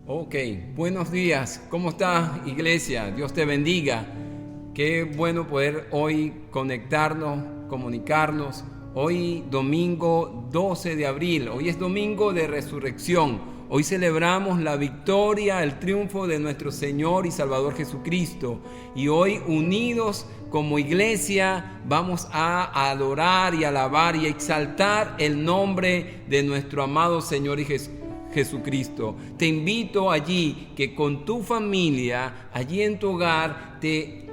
Ok, buenos días. ¿Cómo está, iglesia? Dios te bendiga. Qué bueno poder hoy conectarnos, comunicarnos. Hoy domingo 12 de abril, hoy es domingo de resurrección. Hoy celebramos la victoria, el triunfo de nuestro Señor y Salvador Jesucristo. Y hoy unidos como iglesia vamos a adorar y alabar y exaltar el nombre de nuestro amado Señor y Jesucristo. Te invito allí que con tu familia, allí en tu hogar, te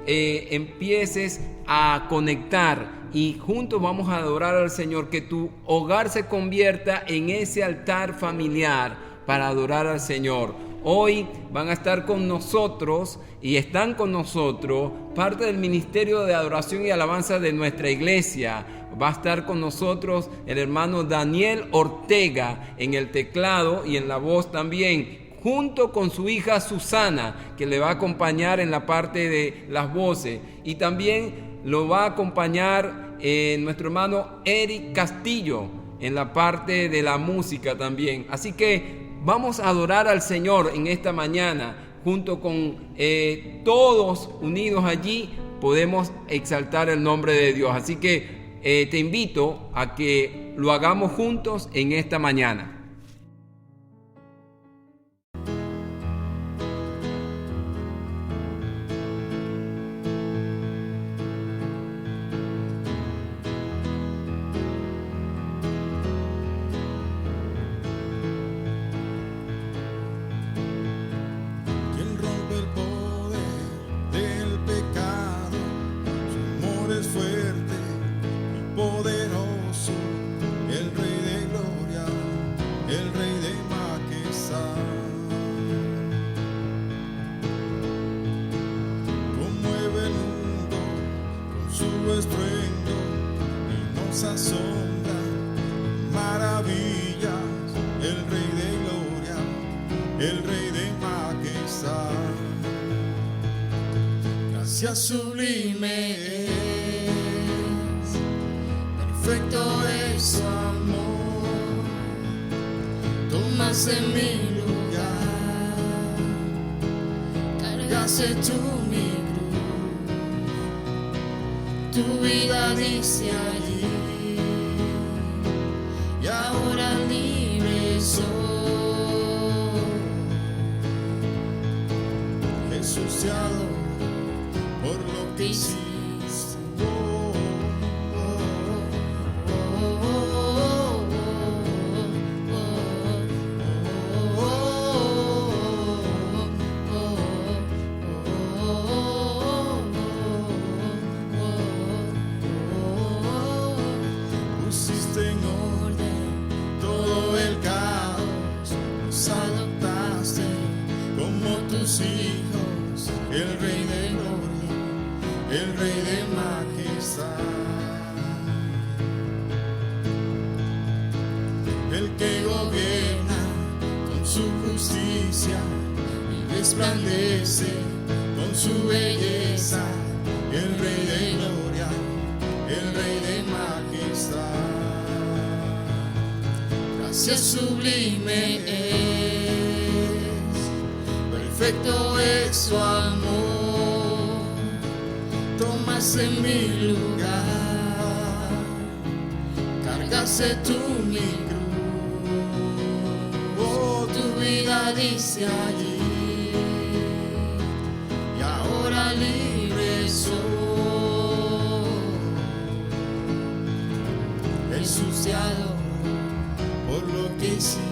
empieces a conectar y juntos vamos a adorar al Señor, que tu hogar se convierta en ese altar familiar para adorar al Señor. Hoy van a estar con nosotros y están con nosotros parte del ministerio de adoración y alabanza de nuestra iglesia. Va a estar con nosotros el hermano Daniel Ortega en el teclado y en la voz también, junto con su hija Susana, que le va a acompañar en la parte de las voces. Y también lo va a acompañar nuestro hermano Eric Castillo en la parte de la música también. Así que vamos a adorar al Señor en esta mañana, junto con todos unidos allí, podemos exaltar el nombre de Dios. Así que te invito a que lo hagamos juntos en esta mañana. Estruendo y nos asombra maravillas, el Rey de gloria, el Rey de majestad. Gracias sublime es, perfecto es su amor, tomas en mi lugar, cargaste tú mi cruz. Tu vida dice allí, y ahora libre soy. Jesús te adoro por lo que hiciste. Hijos, el Rey de gloria, el Rey de majestad, el que gobierna con su justicia y resplandece con su belleza, el Rey de gloria, el Rey de majestad. Gracias sublime perfecto es su amor, tomas en mi lugar, cargaste tú mi cruz. Oh, tu vida dice allí, y ahora libre soy. Jesús te adoro por lo que hiciste.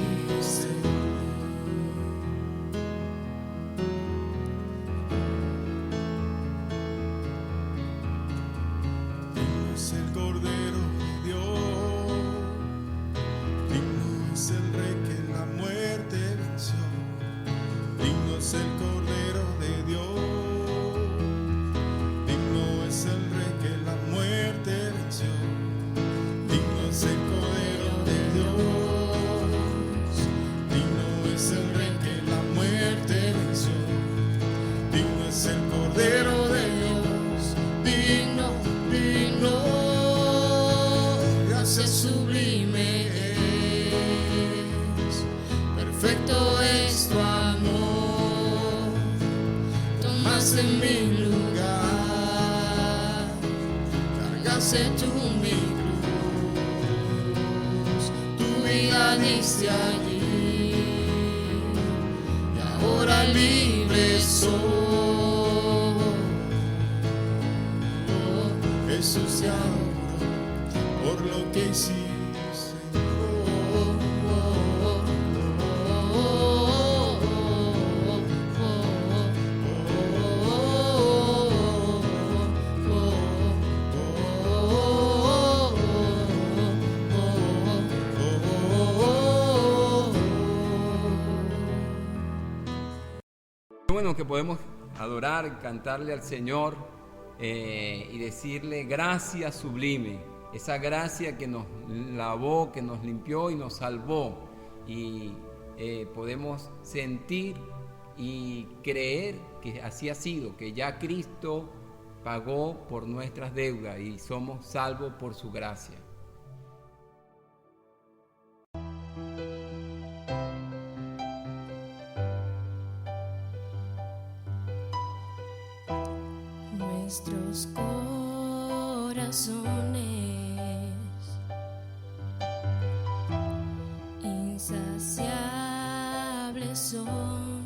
Sublime es, perfecto es tu amor. sé tú mi cruz, tu vida diste allí, y ahora libre soy. Oh, Jesús te adoro por lo que hiciste. Qué bueno que podemos adorar, cantarle al Señor y decirle gracias sublime, esa gracia que nos lavó, que nos limpió y nos salvó, y podemos sentir y creer que así ha sido, que ya Cristo pagó por nuestras deudas y somos salvos por su gracia. Nuestros corazones insaciables son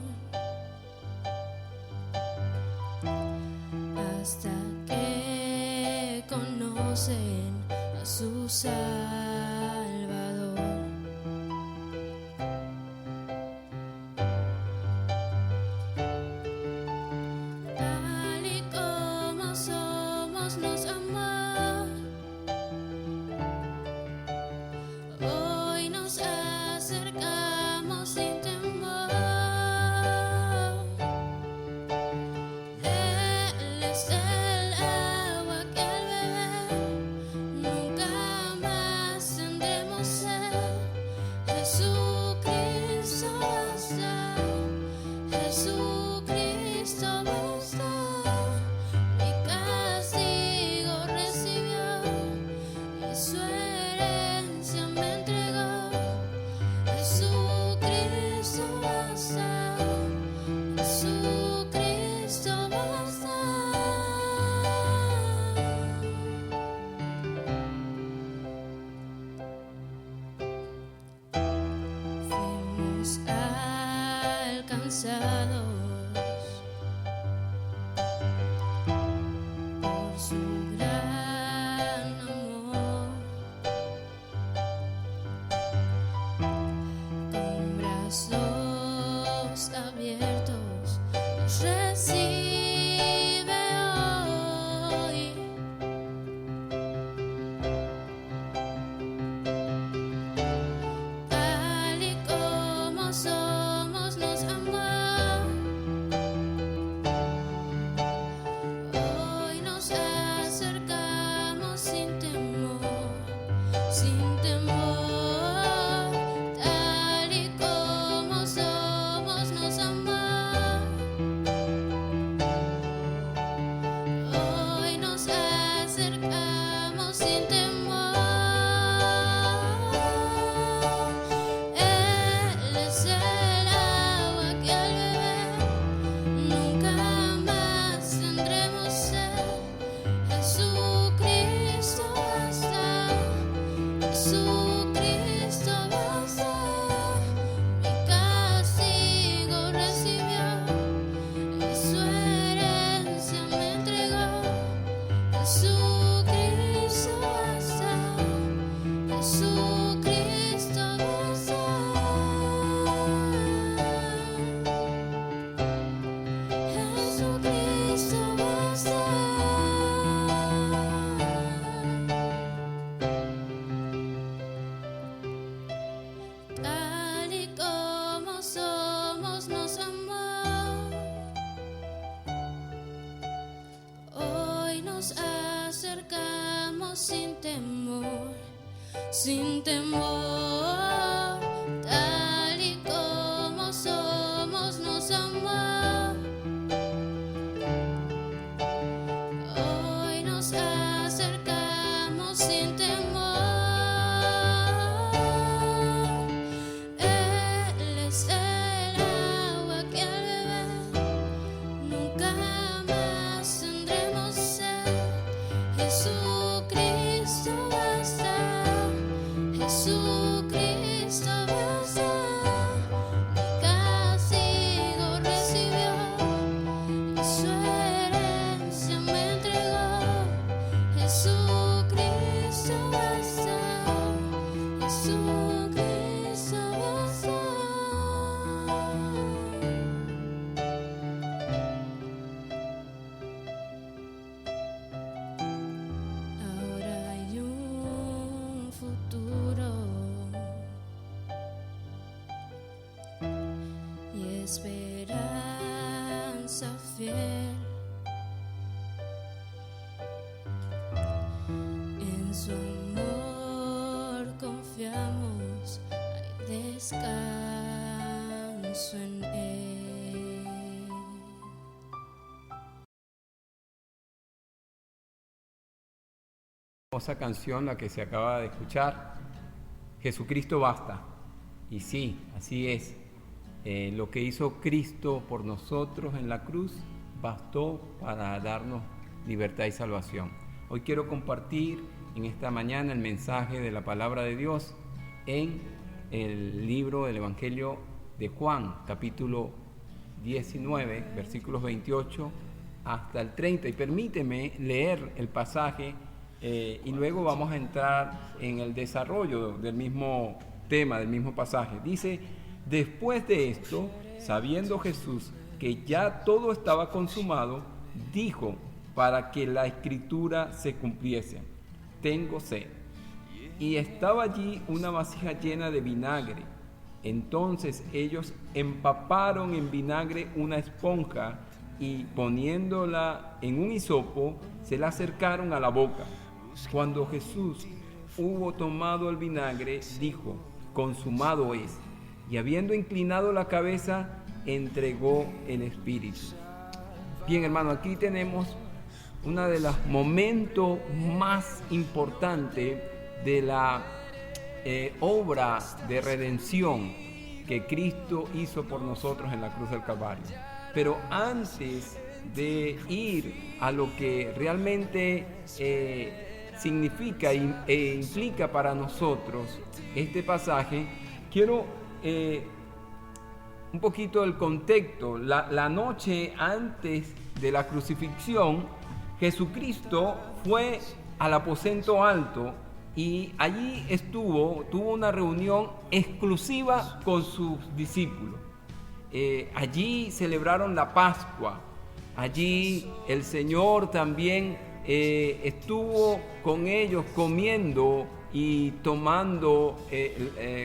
hasta que conocen a su Salvador. Tal y como somos nos amó, hoy nos acercamos sin temor. Él es el agua que al beber nunca más tendremos sed. Jesucristo basta, Jesucristo basta. Mi castigo recibió y su herencia me entregó. Jesucristo basta, Jesucristo basta. Fuimos alcanzados por su gran amor, con brazos abiertos nos recibe hoy. Tal y como somos nos amó, hoy nos acercamos sin temor, sin temor. Tal y como somos nos amó, hoy nos acercamos sin temor. Él es el agua que al beber nunca más tendremos sed. Jesucristo basta, Jesucristo basta. Mi castigo recibió y su herencia me entregó. Jesucristo basta, Jesucristo basta. Jesucristo basta. Tal y como somos nos amó, hoy nos acercamos sin temor, sin temor. Tal y como somos nos amó, hoy nos acercamos sin temor. Él es el agua que al beber nunca más tendremos sed. Jesucristo esperanza fiel. En su amor confiamos, hay descanso en él. Hermosa canción la que se acaba de escuchar, Jesucristo basta. Y sí, así es. Lo que hizo Cristo por nosotros en la cruz bastó para darnos libertad y salvación. Hoy quiero compartir en esta mañana el mensaje de la palabra de Dios en el libro del Evangelio de Juan, capítulo 19, versículos 28 hasta el 30. Y permíteme leer el pasaje y luego vamos a entrar en el desarrollo del mismo tema, del mismo pasaje. Dice: después de esto, sabiendo Jesús que ya todo estaba consumado, dijo, para que la escritura se cumpliese: tengo sed. Y estaba allí una vasija llena de vinagre. Entonces ellos empaparon en vinagre una esponja y poniéndola en un hisopo, se la acercaron a la boca. Cuando Jesús hubo tomado el vinagre, dijo: consumado es. Y habiendo inclinado la cabeza, entregó el espíritu. Bien, hermano, aquí tenemos uno de los momentos más importantes de la obra de redención que Cristo hizo por nosotros en la cruz del Calvario. Pero antes de ir a lo que realmente significa e implica para nosotros este pasaje, quiero un poquito el contexto. La noche antes de la crucifixión, Jesucristo fue al aposento alto y allí tuvo una reunión exclusiva con sus discípulos. Allí celebraron la Pascua. Allí el Señor también estuvo con ellos comiendo y tomando,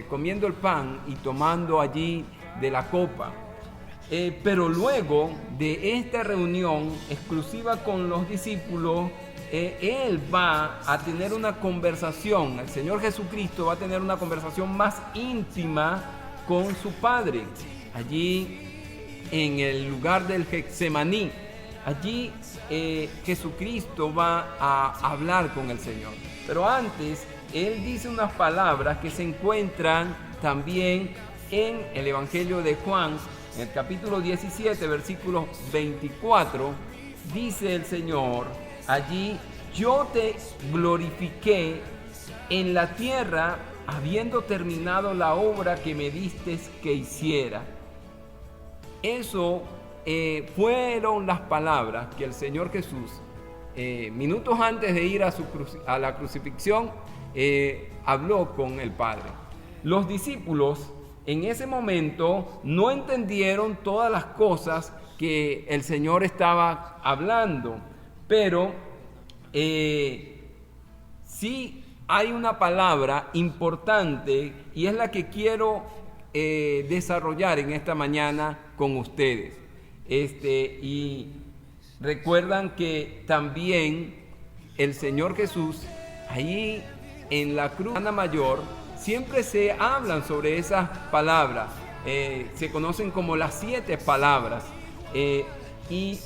comiendo el pan y tomando allí de la copa. Pero luego de esta reunión exclusiva con los discípulos, Él va a tener una conversación, el Señor Jesucristo va a tener una conversación más íntima con su Padre. Allí en el lugar del Getsemaní, allí Jesucristo va a hablar con el Señor. Pero antes, Él dice unas palabras que se encuentran también en el Evangelio de Juan, en el capítulo 17, versículo 24, dice el Señor allí: yo te glorifiqué en la tierra, habiendo terminado la obra que me diste que hiciera. Eso fueron las palabras que el Señor Jesús, minutos antes de ir a la crucifixión, habló con el Padre. Los discípulos en ese momento no entendieron todas las cosas que el Señor estaba hablando, pero sí hay una palabra importante y es la que quiero desarrollar en esta mañana con ustedes. Y recuerdan que también el Señor Jesús, ahí en la cruz mayor, siempre se hablan sobre esas palabras. Se conocen como las 7 palabras. Y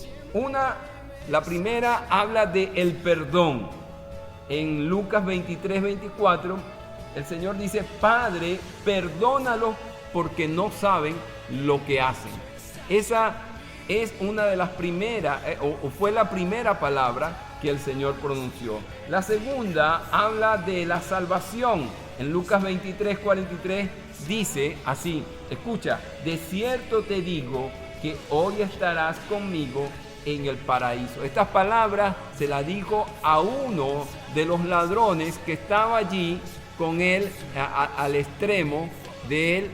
la primera habla de el perdón. En Lucas 23, 24, el Señor dice: Padre, perdónalos porque no saben lo que hacen. Esa es una de las primeras, o fue la primera palabra que el Señor pronunció. La segunda habla de la salvación. En Lucas 23, 43 dice así, escucha: de cierto te digo que hoy estarás conmigo en el paraíso. Estas palabras se las dijo a uno de los ladrones que estaba allí con él, al extremo de él,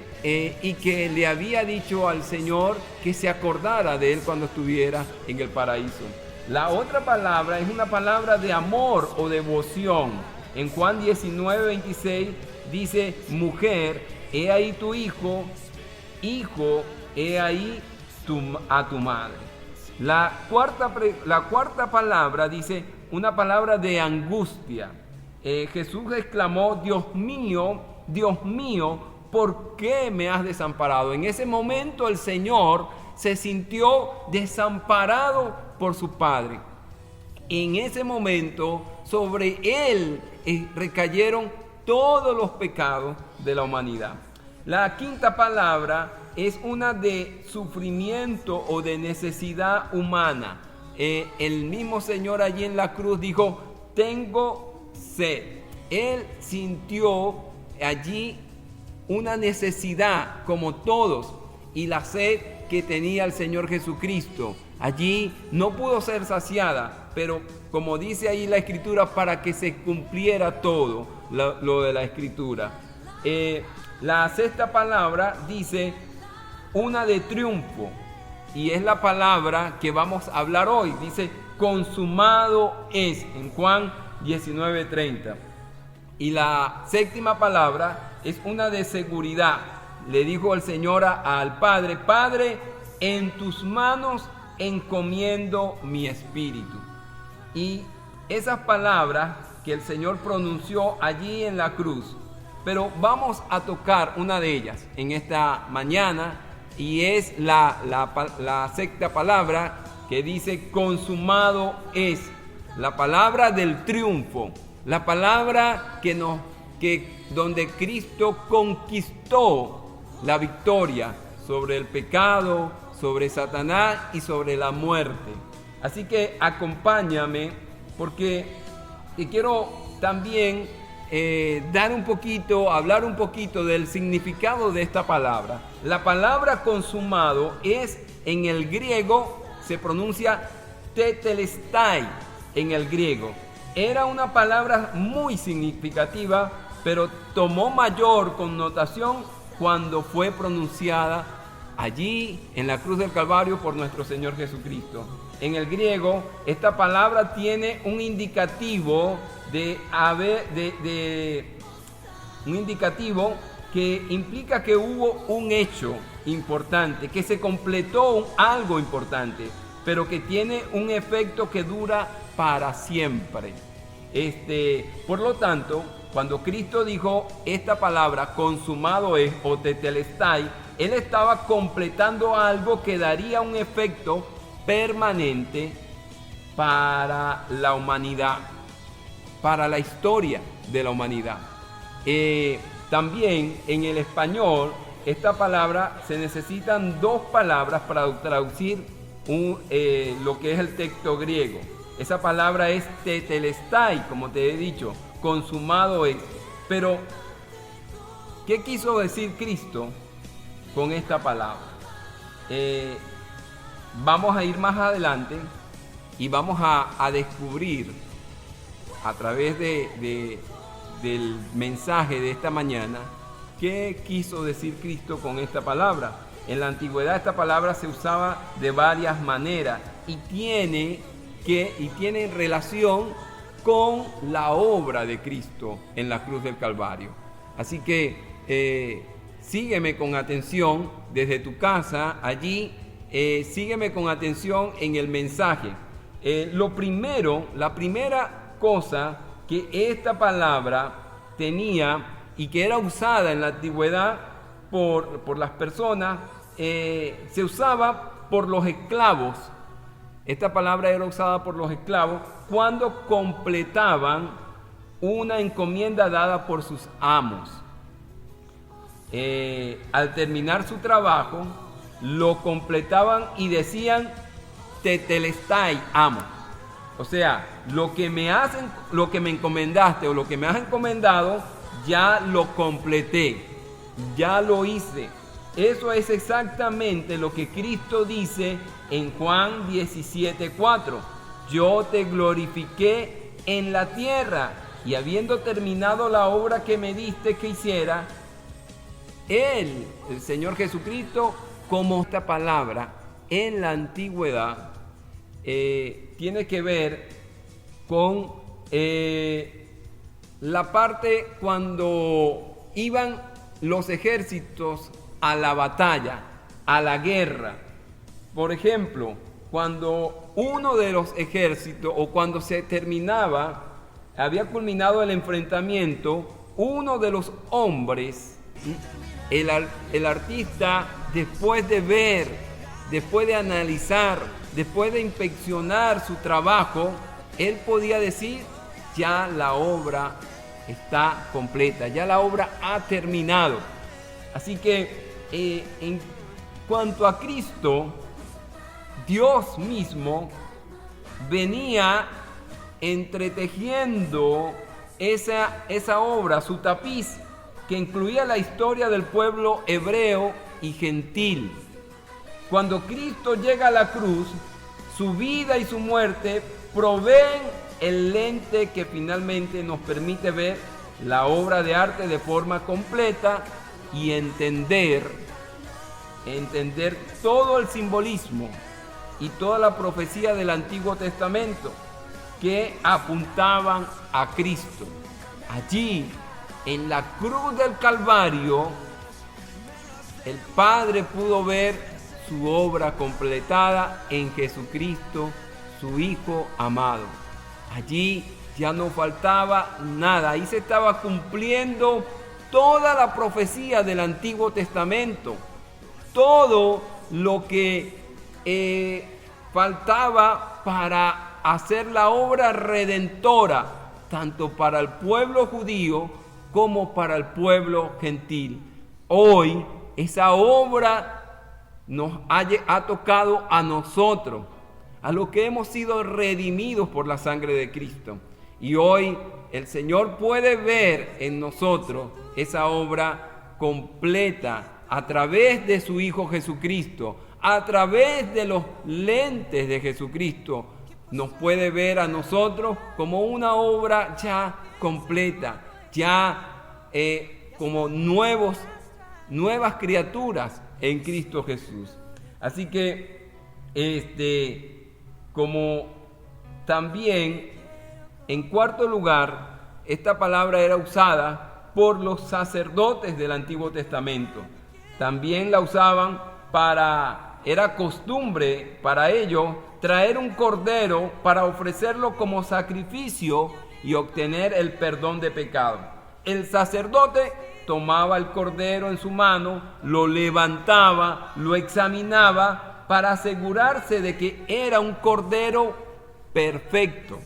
y que le había dicho al Señor que se acordara de él cuando estuviera en el paraíso. La otra palabra es una palabra de amor o devoción. En Juan 19, 26 dice: mujer, he ahí tu hijo he ahí a tu madre. La cuarta palabra dice una palabra de angustia. Jesús exclamó: Dios mío, ¿por qué me has desamparado? En ese momento el Señor se sintió desamparado por su Padre. En ese momento sobre Él recayeron todos los pecados de la humanidad. La quinta palabra es una de sufrimiento o de necesidad humana. El mismo Señor allí en la cruz dijo: tengo sed. Él sintió allí una necesidad como todos, y la sed que tenía el Señor Jesucristo allí no pudo ser saciada, pero como dice ahí la Escritura, para que se cumpliera todo lo de la Escritura. La sexta palabra dice una de triunfo, y es la palabra que vamos a hablar hoy. Dice: consumado es, en Juan 19:30. Y la séptima palabra es una de seguridad. Le dijo el Señor al Padre: Padre, en tus manos encomiendo mi espíritu. Y esas palabras que el Señor pronunció allí en la cruz, pero vamos a tocar una de ellas en esta mañana, y es la sexta palabra que dice: consumado es. La palabra del triunfo, la palabra donde Cristo conquistó la victoria sobre el pecado, sobre Satanás y sobre la muerte. Así que acompáñame, porque te quiero también hablar un poquito del significado de esta palabra. La palabra consumado es, en el griego, se pronuncia tetelestai en el griego. Era una palabra muy significativa, pero tomó mayor connotación cuando fue pronunciada allí en la cruz del Calvario por nuestro Señor Jesucristo. En el griego, esta palabra tiene un indicativo un indicativo que implica que hubo un hecho importante, que se completó algo importante, pero que tiene un efecto que dura para siempre. Por lo tanto, cuando Cristo dijo esta palabra, consumado es, o tetelestai, Él estaba completando algo que daría un efecto permanente para la humanidad, para la historia de la humanidad. También en el español, esta palabra, se necesitan dos palabras para traducir lo que es el texto griego. Esa palabra es tetelestai, como te he dicho, consumado es. Pero, ¿qué quiso decir Cristo con esta palabra? Vamos a ir más adelante y vamos a descubrir a través del mensaje de esta mañana qué quiso decir Cristo con esta palabra. En la antigüedad esta palabra se usaba de varias maneras y tiene relación con la obra de Cristo en la cruz del Calvario. Así que sígueme con atención desde tu casa allí. Sígueme con atención en el mensaje. La primera cosa que esta palabra tenía y que era usada en la antigüedad por las personas, se usaba por los esclavos. Esta palabra era usada por los esclavos cuando completaban una encomienda dada por sus amos. Al terminar su trabajo, lo completaban y decían: tetelestai, amo. O sea, lo que me encomendaste o lo que me has encomendado, ya lo completé, ya lo hice. Eso es exactamente lo que Cristo dice en Juan 17:4. Yo te glorifiqué en la tierra, y habiendo terminado la obra que me diste que hiciera, Él, el Señor Jesucristo, como esta palabra en la antigüedad tiene que ver con la parte cuando iban los ejércitos a la batalla. a la guerra. Por ejemplo, cuando uno de los ejércitos o cuando se terminaba, había culminado el enfrentamiento, uno de los hombres, el artista, después de ver, después de analizar, después de inspeccionar su trabajo, él podía decir, ya la obra está completa, ya la obra ha terminado. Así que en cuanto a Cristo, Dios mismo venía entretejiendo esa obra, su tapiz, que incluía la historia del pueblo hebreo y gentil. Cuando Cristo llega a la cruz, su vida y su muerte proveen el lente que finalmente nos permite ver la obra de arte de forma completa y entender todo el simbolismo y toda la profecía del Antiguo Testamento que apuntaban a Cristo. Allí, en la cruz del Calvario, el Padre pudo ver su obra completada en Jesucristo, su Hijo amado. Allí ya no faltaba nada, ahí se estaba cumpliendo toda la profecía del Antiguo Testamento, todo lo que faltaba para hacer la obra redentora, tanto para el pueblo judío como para el pueblo gentil. Hoy esa obra nos ha tocado a nosotros, a los que hemos sido redimidos por la sangre de Cristo. Y hoy el Señor puede ver en nosotros esa obra completa a través de su Hijo Jesucristo, a través de los lentes de Jesucristo. Nos puede ver a nosotros como una obra ya completa, ya como nuevas criaturas en Cristo Jesús. Así que como también, en cuarto lugar, esta palabra era usada por los sacerdotes del Antiguo Testamento. También la usaban era costumbre para ellos traer un cordero para ofrecerlo como sacrificio y obtener el perdón de pecado. El sacerdote tomaba el cordero en su mano, lo levantaba, lo examinaba para asegurarse de que era un cordero perfecto,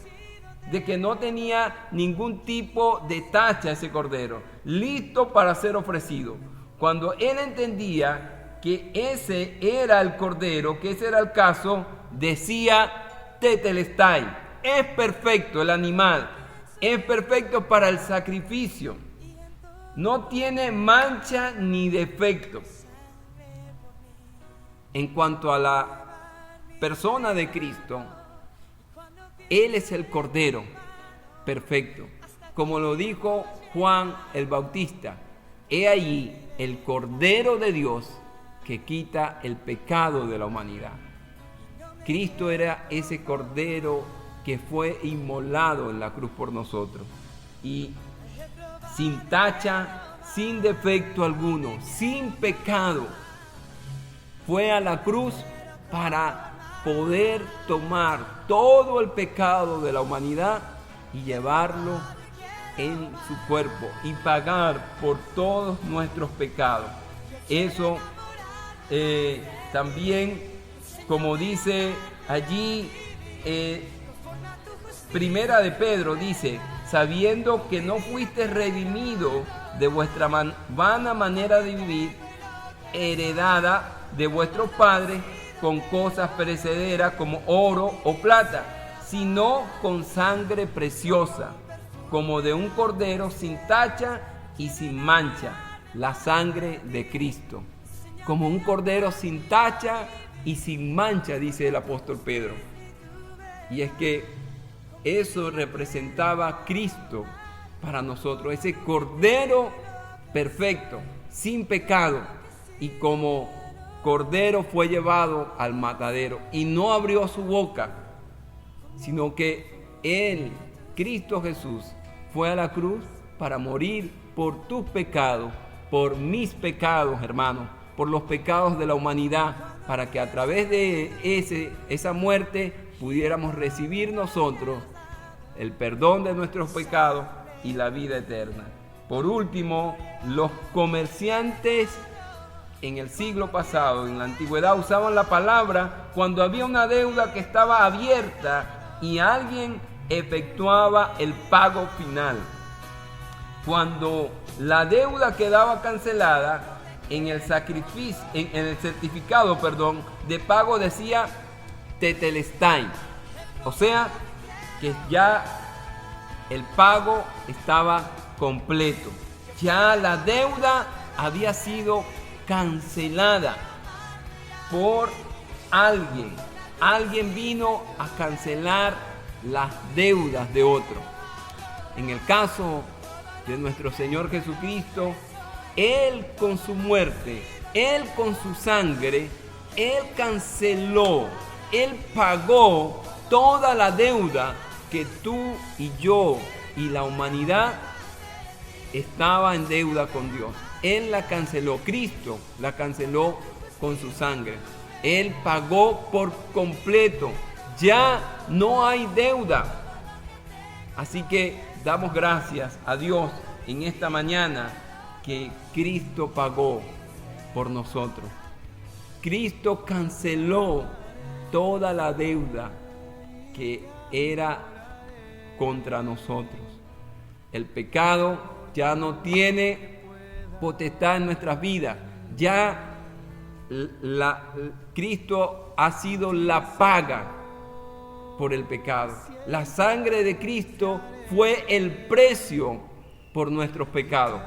de que no tenía ningún tipo de tacha ese cordero, listo para ser ofrecido. Cuando él entendía que ese era el cordero, que ese era el caso, decía tetelestai, es perfecto el animal, es perfecto para el sacrificio, no tiene mancha ni defecto. En cuanto a la persona de Cristo, Él es el Cordero perfecto. Como lo dijo Juan el Bautista, he allí el Cordero de Dios que quita el pecado de la humanidad. Cristo era ese Cordero que fue inmolado en la cruz por nosotros. Y sin tacha, sin defecto alguno, sin pecado, fue a la cruz para poder tomar todo el pecado de la humanidad y llevarlo en su cuerpo y pagar por todos nuestros pecados. Eso también, como dice allí, Primera de Pedro dice, sabiendo que no fuiste redimido de vuestra vana manera de vivir, heredada de vuestros padres con cosas perecederas como oro o plata, sino con sangre preciosa, como de un cordero sin tacha y sin mancha, la sangre de Cristo. Como un cordero sin tacha y sin mancha, dice el apóstol Pedro. Y es que eso representaba a Cristo para nosotros, ese cordero perfecto, sin pecado, y como cordero fue llevado al matadero y no abrió su boca, sino que Él, Cristo Jesús, fue a la cruz para morir por tus pecados, por mis pecados, hermanos, por los pecados de la humanidad, para que a través de esa muerte pudiéramos recibir nosotros el perdón de nuestros pecados y la vida eterna. Por último, los comerciantes en el siglo pasado, en la antigüedad, usaban la palabra cuando había una deuda que estaba abierta y alguien efectuaba el pago final. Cuando la deuda quedaba cancelada, en el certificado de pago decía tetelestai, o sea que ya el pago estaba completo, ya la deuda había sido cancelada por alguien. Alguien vino a cancelar las deudas de otro. En el caso de nuestro Señor Jesucristo, Él con su muerte, Él con su sangre, Él canceló, Él pagó toda la deuda que tú y yo y la humanidad estaba en deuda con Dios. Él la canceló, Cristo la canceló con su sangre. Él pagó por completo, ya no hay deuda. Así que damos gracias a Dios en esta mañana que Cristo pagó por nosotros. Cristo canceló toda la deuda que era contra nosotros. El pecado ya no tiene potestad en nuestras vidas. Ya Cristo ha sido la paga por el pecado. La sangre de Cristo fue el precio por nuestros pecados.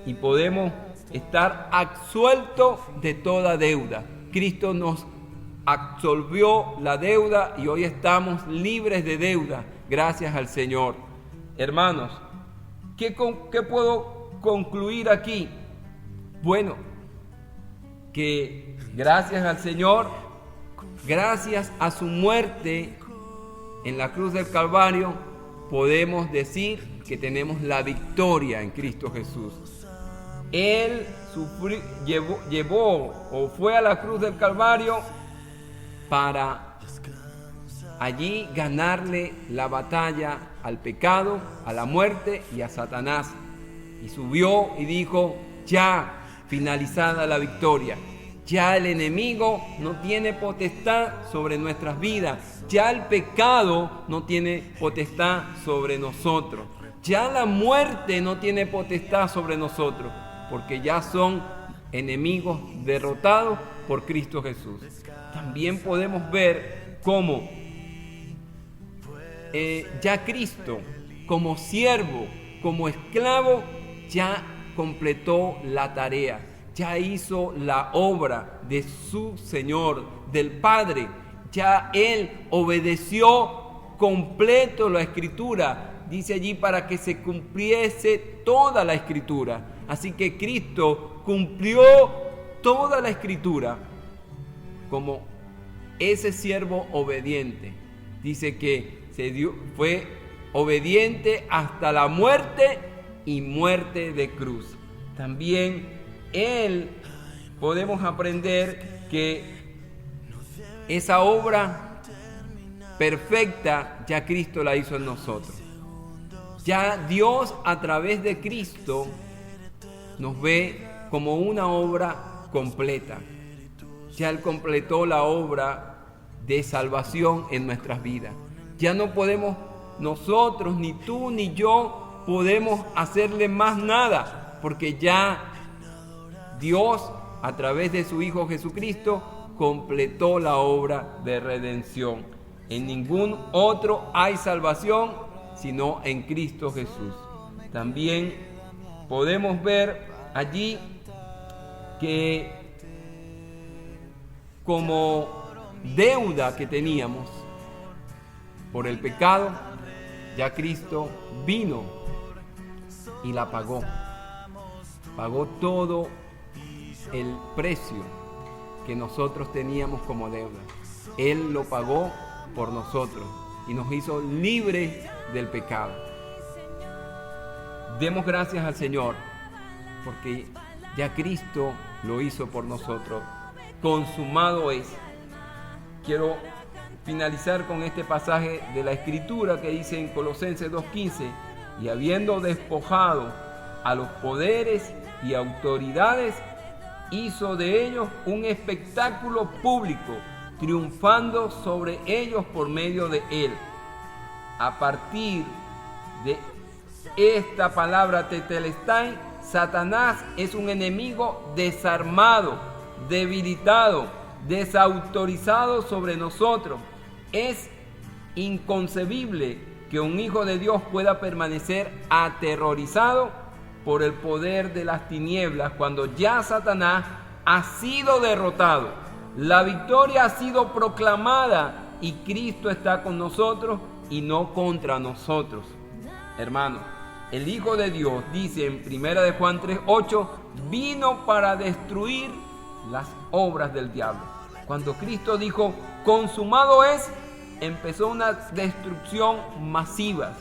Y podemos estar absueltos de toda deuda. Cristo nos absolvió la deuda y hoy estamos libres de deuda, gracias al Señor. Hermanos, ¿qué puedo concluir aquí? Bueno, que gracias al Señor, gracias a su muerte en la cruz del Calvario, podemos decir que tenemos la victoria en Cristo Jesús. Él fue a la cruz del Calvario para allí ganarle la batalla al pecado, a la muerte y a Satanás. Y subió y dijo, ya finalizada la victoria. Ya el enemigo no tiene potestad sobre nuestras vidas. Ya el pecado no tiene potestad sobre nosotros. Ya la muerte no tiene potestad sobre nosotros, porque ya son enemigos derrotados por Cristo Jesús. También podemos ver cómo ya Cristo, como siervo, como esclavo, ya completó la tarea, ya hizo la obra de su Señor, del Padre. Ya Él obedeció completo la Escritura. Dice allí para que se cumpliese toda la Escritura. Así que Cristo cumplió toda la Escritura como ese siervo obediente. Dice que fue obediente hasta la muerte y muerte de cruz. También podemos aprender que esa obra perfecta ya Cristo la hizo en nosotros. Ya Dios a través de Cristo nos ve como una obra completa. Ya Él completó la obra de salvación en nuestras vidas. Ya no podemos nosotros, ni tú ni yo, podemos hacerle más nada, porque ya Dios a través de su Hijo Jesucristo completó la obra de redención. En ningún otro hay salvación sino en Cristo Jesús. También podemos ver allí que como deuda que teníamos por el pecado, ya Cristo vino y la pagó. Pagó todo el precio que nosotros teníamos como deuda. Él lo pagó por nosotros y nos hizo libres del pecado. Demos gracias al Señor porque ya Cristo lo hizo por nosotros. Consumado es. Quiero finalizar con este pasaje de la Escritura que dice en Colosenses 2:15: y habiendo despojado a los poderes y autoridades, hizo de ellos un espectáculo público, triunfando sobre ellos por medio de él. A partir de esta palabra tetelestai, Satanás es un enemigo desarmado, debilitado, desautorizado sobre nosotros. Es inconcebible que un hijo de Dios pueda permanecer aterrorizado por el poder de las tinieblas cuando ya Satanás ha sido derrotado. La victoria ha sido proclamada y Cristo está con nosotros y no contra nosotros. Hermanos, el Hijo de Dios dice en 1 de Juan 3:8, vino para destruir las obras del diablo. Cuando Cristo dijo consumado es, empezó una destrucción masiva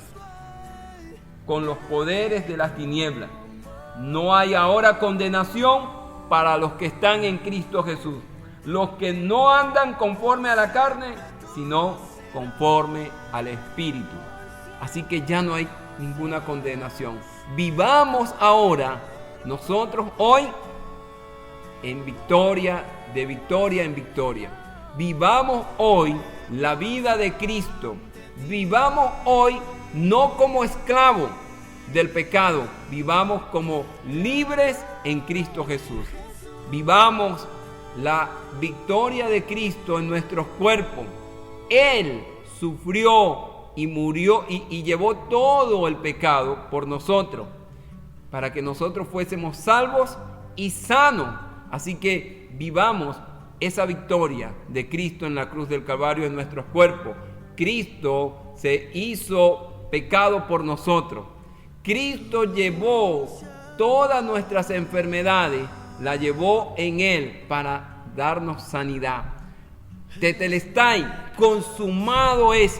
con los poderes de las tinieblas. No hay ahora condenación para los que están en Cristo Jesús, los que no andan conforme a la carne, sino conforme al Espíritu. Así que ya no hay ninguna condenación. Vivamos ahora nosotros hoy en victoria, de victoria en victoria. Vivamos hoy la vida de Cristo. Vivamos hoy no como esclavos del pecado, vivamos como libres en Cristo Jesús. Vivamos la victoria de Cristo en nuestros cuerpos. Él sufrió y murió y llevó todo el pecado por nosotros, para que nosotros fuésemos salvos y sanos. Así que vivamos esa victoria de Cristo en la cruz del Calvario en nuestros cuerpos. Cristo se hizo pecado por nosotros. Cristo llevó todas nuestras enfermedades, la llevó en Él para darnos sanidad. Tetelestai, consumado es.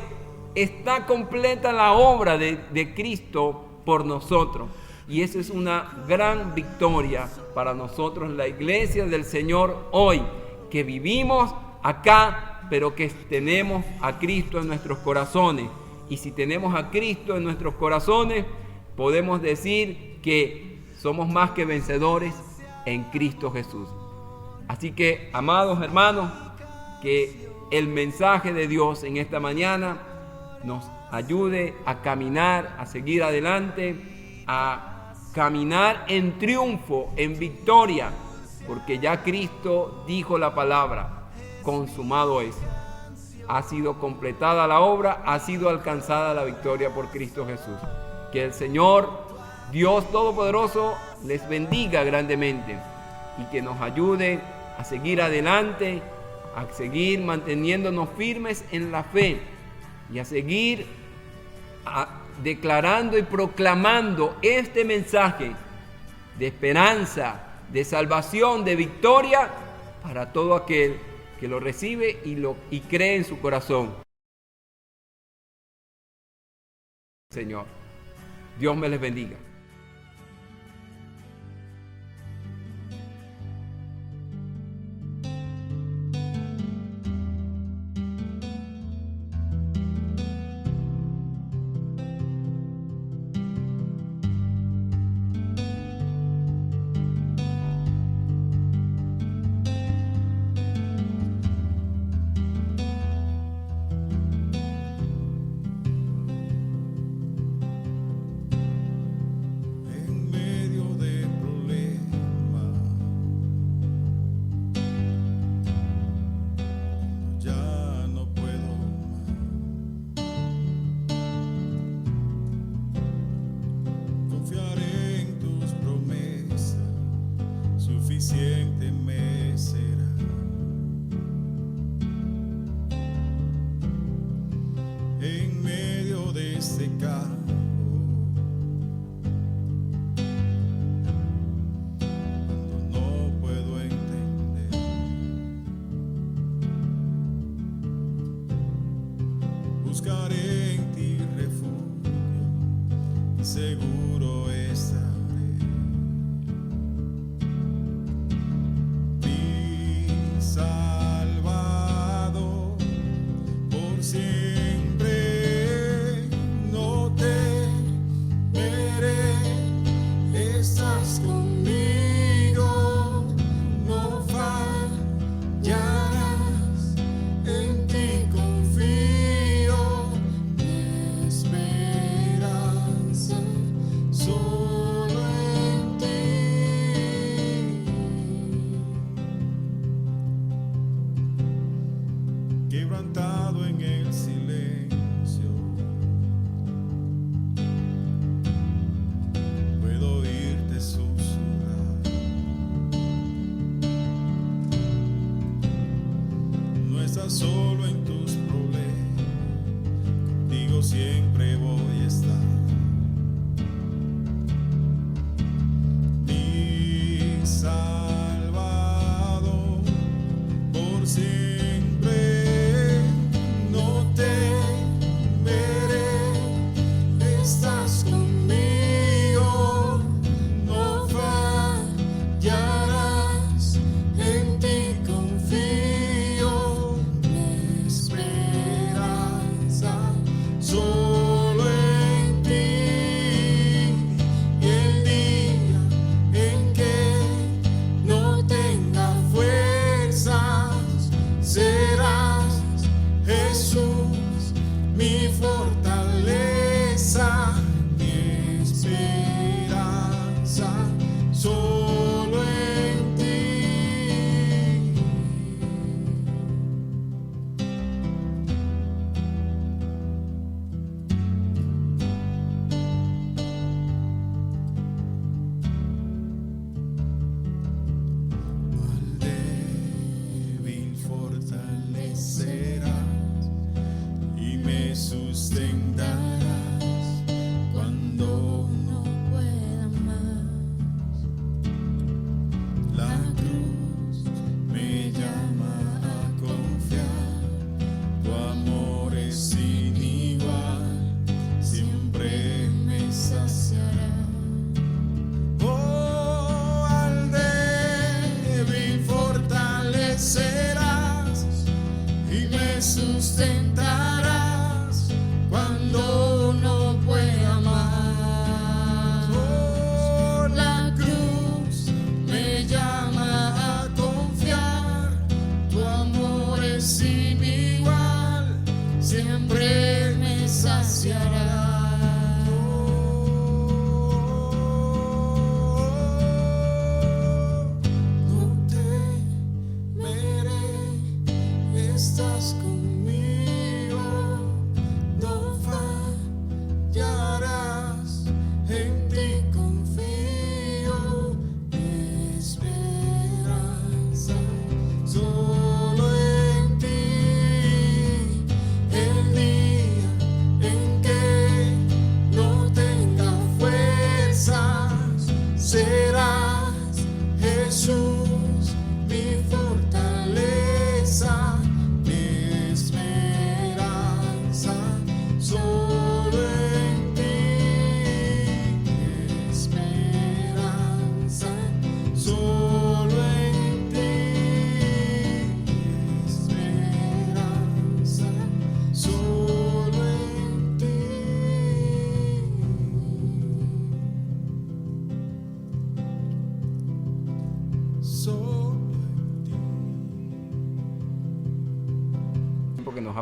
Está completa la obra de Cristo por nosotros. Y eso es una gran victoria para nosotros, la iglesia del Señor hoy, que vivimos acá, pero que tenemos a Cristo en nuestros corazones. Y si tenemos a Cristo en nuestros corazones, podemos decir que somos más que vencedores en Cristo Jesús. Así que, amados hermanos, que el mensaje de Dios en esta mañana nos ayude a caminar, a seguir adelante, a caminar en triunfo, en victoria, porque ya Cristo dijo la palabra, consumado es. Ha sido completada la obra, ha sido alcanzada la victoria por Cristo Jesús. Que el Señor, Dios Todopoderoso, les bendiga grandemente y que nos ayude a seguir adelante, a seguir manteniéndonos firmes en la fe y a seguir declarando y proclamando este mensaje de esperanza, de salvación, de victoria para todo aquel que lo recibe y cree en su corazón. Señor, Dios me les bendiga. Suficiente me será. En medio de este campo, cuando no puedo entender, buscaré en ti refugio y seguro estaré.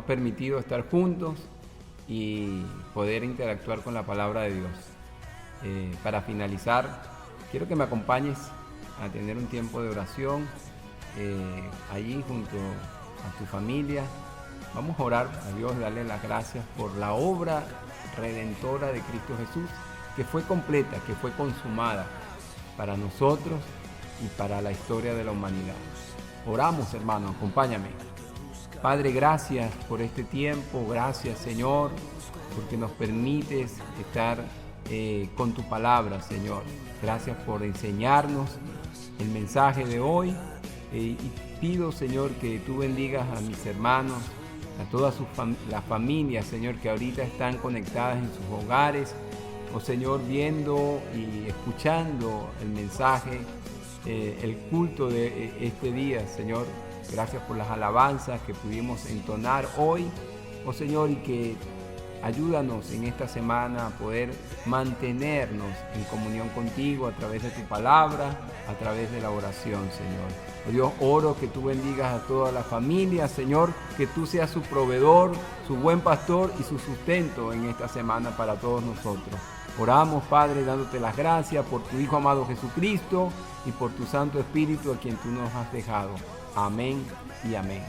ha permitido estar juntos y poder interactuar con la palabra de Dios. Para finalizar, quiero que me acompañes a tener un tiempo de oración allí junto a tu familia. Vamos a orar a Dios, darle las gracias por la obra redentora de Cristo Jesús, que fue completa, que fue consumada para nosotros y para la historia de la humanidad. Oramos, hermano, acompáñame. Padre, gracias por este tiempo, gracias, Señor, porque nos permites estar con tu palabra, Señor. Gracias por enseñarnos el mensaje de hoy y pido, Señor, que tú bendigas a mis hermanos, a todas las familias, Señor, que ahorita están conectadas en sus hogares, Señor, viendo y escuchando el mensaje, el culto de este día, Señor. Gracias por las alabanzas que pudimos entonar hoy, Señor, y que ayúdanos en esta semana a poder mantenernos en comunión contigo a través de tu palabra, a través de la oración, Señor. Dios, oro que tú bendigas a toda la familia, Señor, que tú seas su proveedor, su buen pastor y su sustento en esta semana para todos nosotros. Oramos, Padre, dándote las gracias por tu Hijo amado Jesucristo y por tu Santo Espíritu a quien tú nos has dejado. Amén y amén.